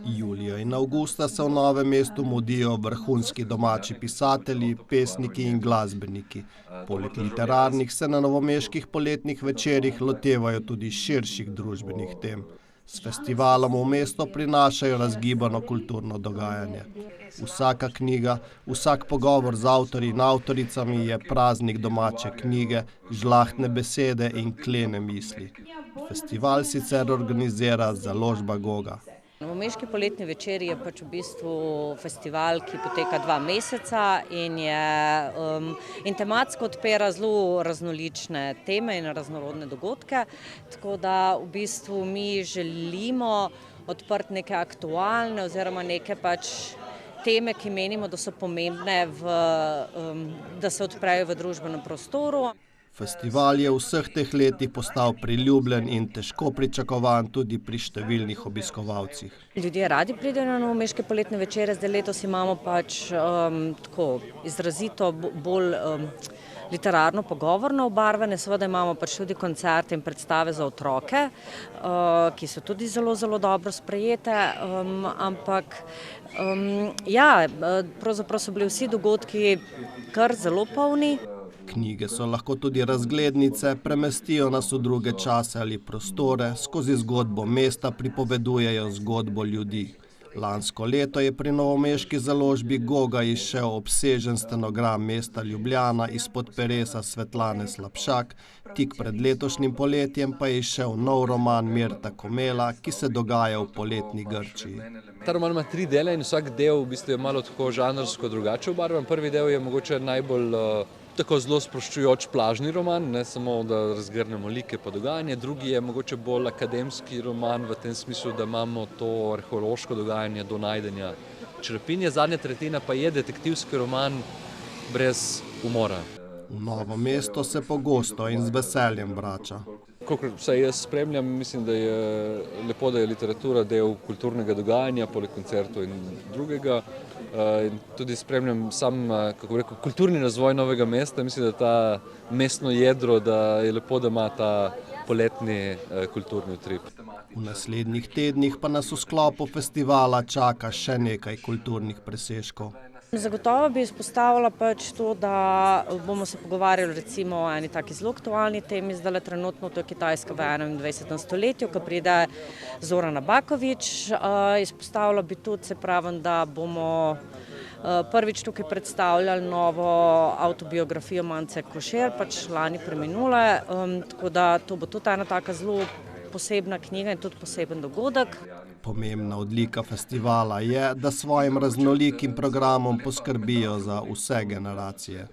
Julija in avgusta se v Novem mestu mudijo vrhunski domači pisatelji, pesniki in glasbeniki. Poleg literarnih se na novomeških poletnih večerih lotevajo tudi širših družbenih tem. S festivalom v mesto prinašajo razgibano kulturno dogajanje. Vsaka knjiga, vsak pogovor z avtorji in avtoricami je praznik domače knjige, žlahtne besede in klene misli. Festival sicer organizira založba Goga. Novomeški poletni večer je pač v bistvu festival, ki poteka 2 meseca in tematsko odpira zelo raznolične teme in raznorodne dogodke. Tako da v bistvu mi želimo odprti neke aktualne oziroma neke pač teme, ki menimo, da so pomembne, da se odprejo v družbenem prostoru. Festival je v vseh teh letih postal priljubljen in težko pričakovan tudi pri številnih obiskovalcih. Ljudje radi pridejo na novomeške poletne večere, zdaj letos imamo pač tako izrazito bolj literarno pogovorno obarvane, seveda imamo pač tudi koncerte in predstave za otroke, ki so tudi zelo, zelo dobro sprejete, ampak pravzaprav so bili vsi dogodki kar zelo polni. Knjige so lahko tudi razglednice, premestijo nas v druge čase ali prostore, skozi zgodbo mesta pripovedujejo zgodbo ljudi. Lansko leto je pri novomeški založbi Goga izšel obsežen stenogram mesta Ljubljana izpod peresa Svetlane Slapšak, tik pred letošnjim poletjem pa je izšel nov roman Mirta Komela, ki se dogaja v poletni Grčiji. Ta roman ima 3 dele in vsak del v bistvu je malo tako žanrsko drugače obarvan. Prvi del je mogoče najbolj tako zelo sproščujoč plažni roman, ne samo da razgrnemo like pa dogajanje. Drugi je mogoče bolj akademski roman v tem smislu, da imamo to arheološko dogajanje do najdenja črepinje. Zadnja tretjina pa je detektivski roman brez umora. V Novo mesto se pogosto in z veseljem vrača. Kolikor vsaj jaz spremljam, mislim, da je lepo, da je literatura del kulturnega dogajanja, poleg koncertov in drugega. In tudi spremljam sam, kako bi rekel, kulturni razvoj Novega mesta. Mislim, da ta mestno jedro, da je lepo, da ima ta poletni kulturni utrip. V naslednjih tednih pa nas v sklopu festivala čaka še nekaj kulturnih presežkov. Zagotovo bi izpostavila pač to, da bomo se pogovarjali recimo o eni taki zelo aktualni temi, zdajle trenutno to je Kitajska v 21. stoletju, ko pride Zoran Abakovič. Izpostavila bi tudi, se pravim, da bomo prvič tukaj predstavljali novo avtobiografijo Mance Košir, pač lani preminule, tako da to bo tudi ena taka zelo posebna knjiga in tudi poseben dogodek. Pomembna odlika festivala je, da svojim raznolikim programom poskrbijo za vse generacije.